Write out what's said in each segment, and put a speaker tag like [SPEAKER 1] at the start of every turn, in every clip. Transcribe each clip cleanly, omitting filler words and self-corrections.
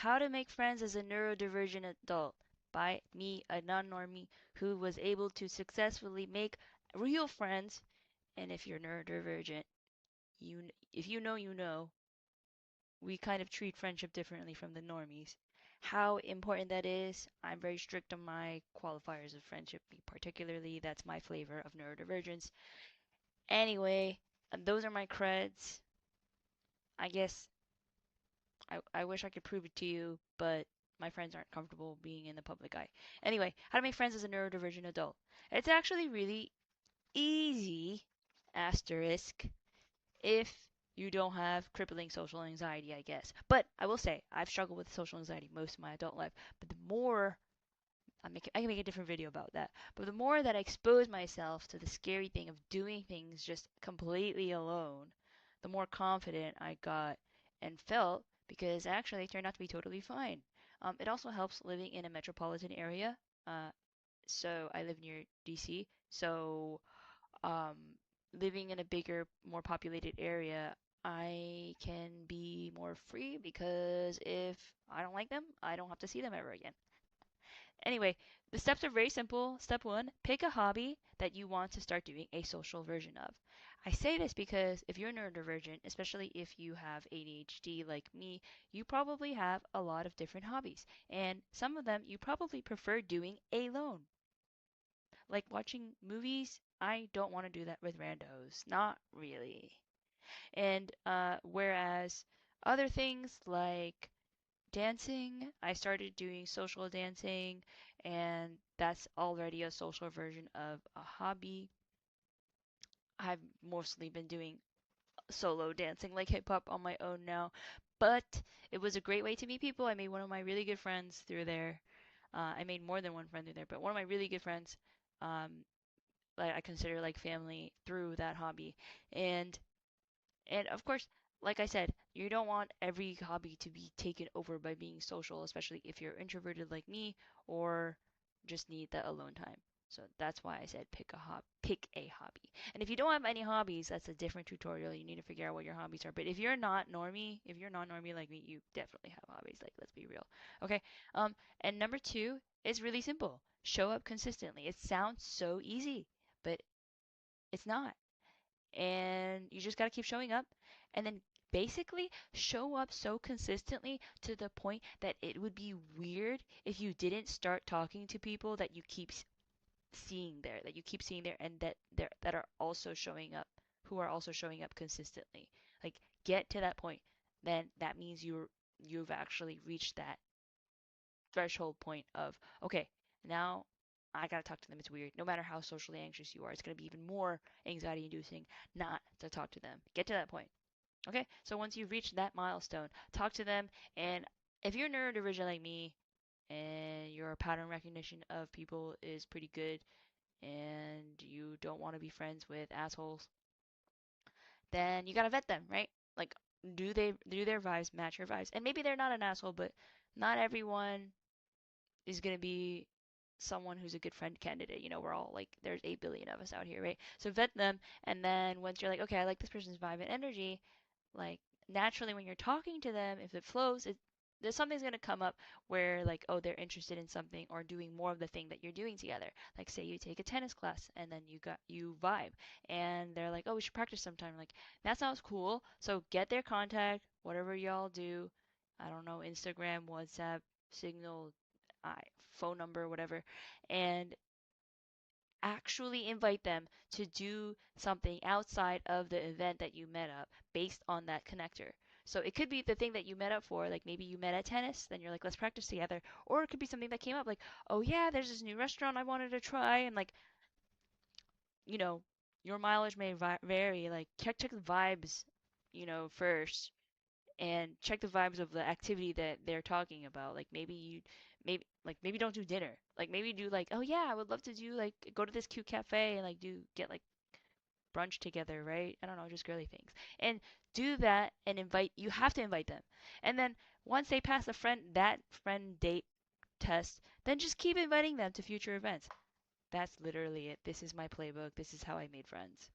[SPEAKER 1] How to Make Friends as a Neurodivergent Adult by me, a non-normie who was able to successfully make real friends. And if you're neurodivergent, if you know, you know, we kind of treat friendship differently from the normies. How important that is, I'm very strict on my qualifiers of friendship, particularly that's my flavor of neurodivergence. Anyway, those are my creds. I guess I wish I could prove it to you, but my friends aren't comfortable being in the public eye. Anyway, how to make friends as a neurodivergent adult. It's actually really easy, asterisk, if you don't have crippling social anxiety, I guess. But I will say, I've struggled with social anxiety most of my adult life. But the more I can make a different video about that. But the more that I expose myself to the scary thing of doing things just completely alone, the more confident I got and felt because actually it turned out to be totally fine. It also helps living in a metropolitan area. Uh, so I live near DC. So um, living in a bigger, more populated area, I can be more free because if I don't like them, I don't have to see them ever again. Anyway, the steps are very simple. Step one, pick a hobby that you want to start doing a social version of. I say this because if you're neurodivergent, especially if you have ADHD like me, you probably have a lot of different hobbies. And some of them you probably prefer doing alone. Like watching movies, I don't want to do that with randos. Not really. And whereas other things like dancing, I started doing social dancing, and that's already a social version of a hobby. I've mostly been doing solo dancing like hip hop on my own now, but it was a great way to meet people. I made one of my really good friends through there. I made more than one friend through there, but one of my really good friends, um, like I consider like family through that hobby. And And of course, like I said, you don't want every hobby to be taken over by being social, especially if you're introverted like me or just need that alone time. So that's why I said pick a hobby. And if you don't have any hobbies, that's a different tutorial. You need to figure out what your hobbies are. But if you're not normie like me, you definitely have hobbies. Like let's be real. Okay. And number two is really simple. Show up consistently. It sounds so easy, but it's not, and you just got to keep showing up and then basically show up so consistently to the point that it would be weird if you didn't start talking to people that you keep seeing there and that are also showing up, who are also showing up consistently. Like get to that point, then that means you've actually reached that threshold point of okay, now I gotta talk to them. It's weird. No matter how socially anxious you are, it's gonna be even more anxiety inducing not to talk to them. Get to that point. Okay? So once you've reached that milestone, talk to them. And if you're neurodivergent like me and your pattern recognition of people is pretty good and you don't want to be friends with assholes, then you gotta vet them, right? Like do their vibes match your vibes? And maybe they're not an asshole, but not everyone is going to be someone who's a good friend candidate. You know, we're all like, there's 8 billion of us out here, right? So vet them. And then once you're like, okay, I like this person's vibe and energy, like naturally when you're talking to them, if it flows, there's something's going to come up where like, oh, they're interested in something or doing more of the thing that you're doing together. Like say you take a tennis class and then you vibe and they're like, oh, we should practice sometime. Like that sounds cool. So get their contact, whatever y'all do. I don't know, Instagram, WhatsApp, Signal, I phone number, whatever, and actually invite them to do something outside of the event that you met up based on that connector. So it could be the thing that you met up for, like maybe you met at tennis, then you're like, let's practice together. Or it could be something that came up, like, oh yeah, there's this new restaurant I wanted to try, and like, you know, your mileage may vary. Like, check the vibes, first, and check the vibes of the activity that they're talking about. Like maybe don't do dinner. Like maybe do like, oh yeah, I would love to do like go to this cute cafe and like do get like brunch together, right? I don't know, just girly things. And do that and you have to invite them. And then once they pass that friend date test, then just keep inviting them to future events. That's literally it. This is my playbook. This is how I made friends.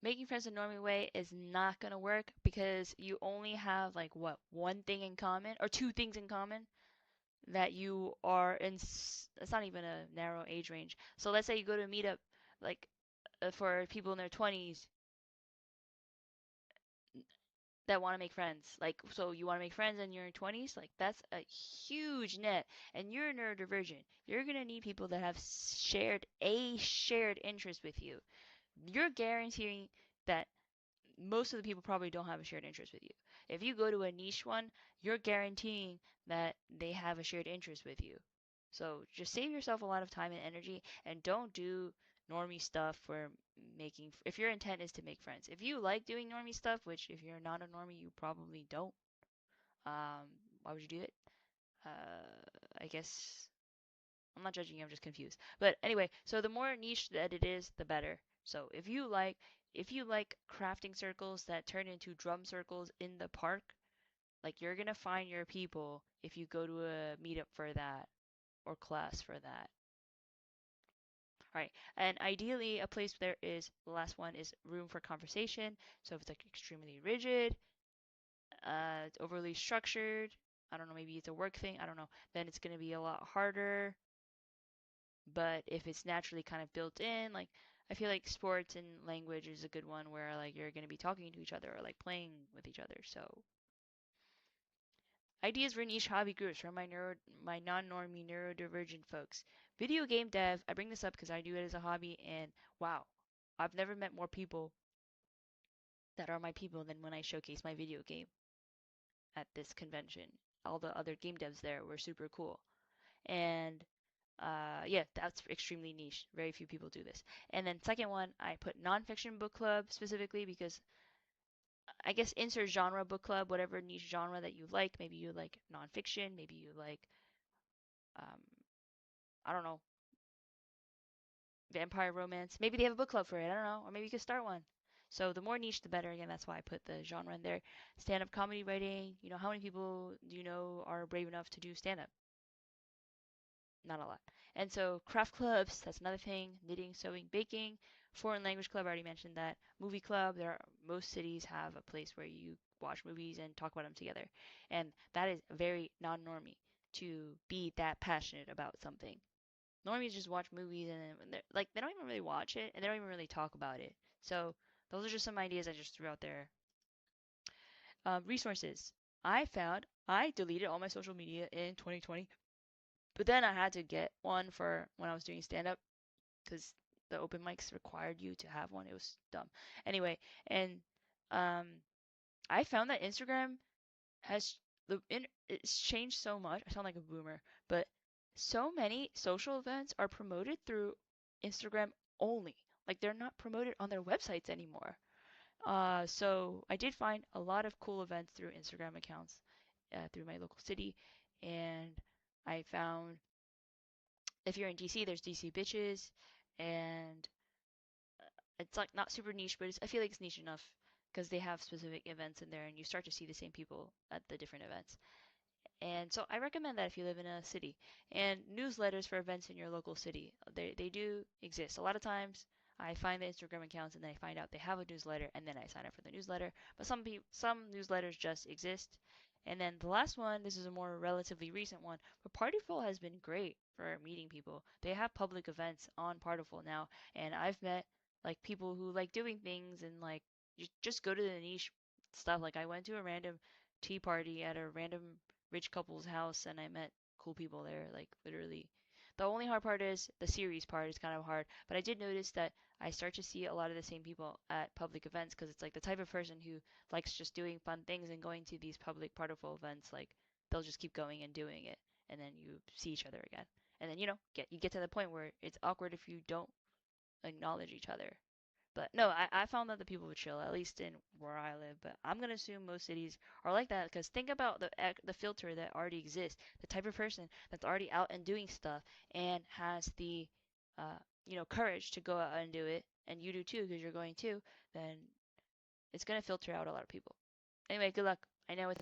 [SPEAKER 1] Making friends the normie way is not gonna work because you only have like what, one thing in common or two things in common that you are in. It's not even a narrow age range. So let's say you go to a meetup, like for people in their 20s that want to make friends. Like, so you want to make friends in your 20s? Like, that's a huge net. And you're neurodivergent. You're going to need people that have shared interest with you. You're guaranteeing that most of the people probably don't have a shared interest with you. If you go to a niche one, you're guaranteeing that they have a shared interest with you. So just save yourself a lot of time and energy and don't do normie stuff for making, if your intent is to make friends. If you like doing normie stuff, which if you're not a normie, you probably don't, um, why would you do it? I guess I'm not judging you, I'm just confused. But anyway, so the more niche that it is, the better. So if you like crafting circles that turn into drum circles in the park, like you're gonna find your people if you go to a meetup for that or class for that. All right. And ideally a place there is the last one is room for conversation. So if it's like extremely rigid, it's overly structured, I don't know, maybe it's a work thing, I don't know, then it's gonna be a lot harder. But if it's naturally kind of built in, like I feel like sports and language is a good one where like you're going to be talking to each other or like playing with each other. So ideas for niche hobby groups from my non-normie neurodivergent folks. Video game dev. I bring this up because I do it as a hobby, and wow, I've never met more people that are my people than when I showcase my video game at this convention. All the other game devs there were super cool, and yeah, that's extremely niche. Very few people do this. And then second one, I put nonfiction book club specifically because I guess insert genre book club, whatever niche genre that you like. Maybe you like nonfiction. Maybe you like, um, I don't know, vampire romance. Maybe they have a book club for it. I don't know. Or maybe you could start one. So the more niche, the better. Again, that's why I put the genre in there. Stand-up comedy writing. You know, how many people do you know are brave enough to do stand-up? Not a lot. And so craft clubs, that's another thing. Knitting, sewing, baking. Foreign language club, I already mentioned that. Movie club, most cities have a place where you watch movies and talk about them together. And that is very non-normie to be that passionate about something. Normies just watch movies and they're, like they don't even really watch it and they don't even really talk about it. So those are just some ideas I just threw out there. Resources. I deleted all my social media in 2020, but then I had to get one for when I was doing stand up because the open mics required you to have one. It was dumb. Anyway, and um, I found that Instagram has it's changed so much. I sound like a boomer, but so many social events are promoted through Instagram only. Like they're not promoted on their websites anymore. So I did find a lot of cool events through Instagram accounts through my local city, and I found if you're in DC, there's DC Bitches, and it's like not super niche, but I feel like it's niche enough because they have specific events in there, and you start to see the same people at the different events. And so I recommend that if you live in a city. And newsletters for events in your local city, they do exist. A lot of times I find the Instagram accounts and then I find out they have a newsletter and then I sign up for the newsletter. But some newsletters just exist. And then the last one, this is a more relatively recent one, but Partyful has been great for meeting people. They have public events on Partyful now, and I've met like people who like doing things and like just go to the niche stuff. Like I went to a random tea party at a random rich couple's house and I met cool people there, like literally. The only hard part is the series part is kind of hard, but I did notice that I start to see a lot of the same people at public events because it's like the type of person who likes just doing fun things and going to these public partyful events, like they'll just keep going and doing it and then you see each other again. And then you get to the point where it's awkward if you don't acknowledge each other. But no, I found that the people would chill, at least in where I live. But I'm gonna assume most cities are like that because think about the filter that already exists, the type of person that's already out and doing stuff and has the uh, courage to go out and do it, and you do too because you're going too. Then it's gonna filter out a lot of people. Anyway, good luck. I know it's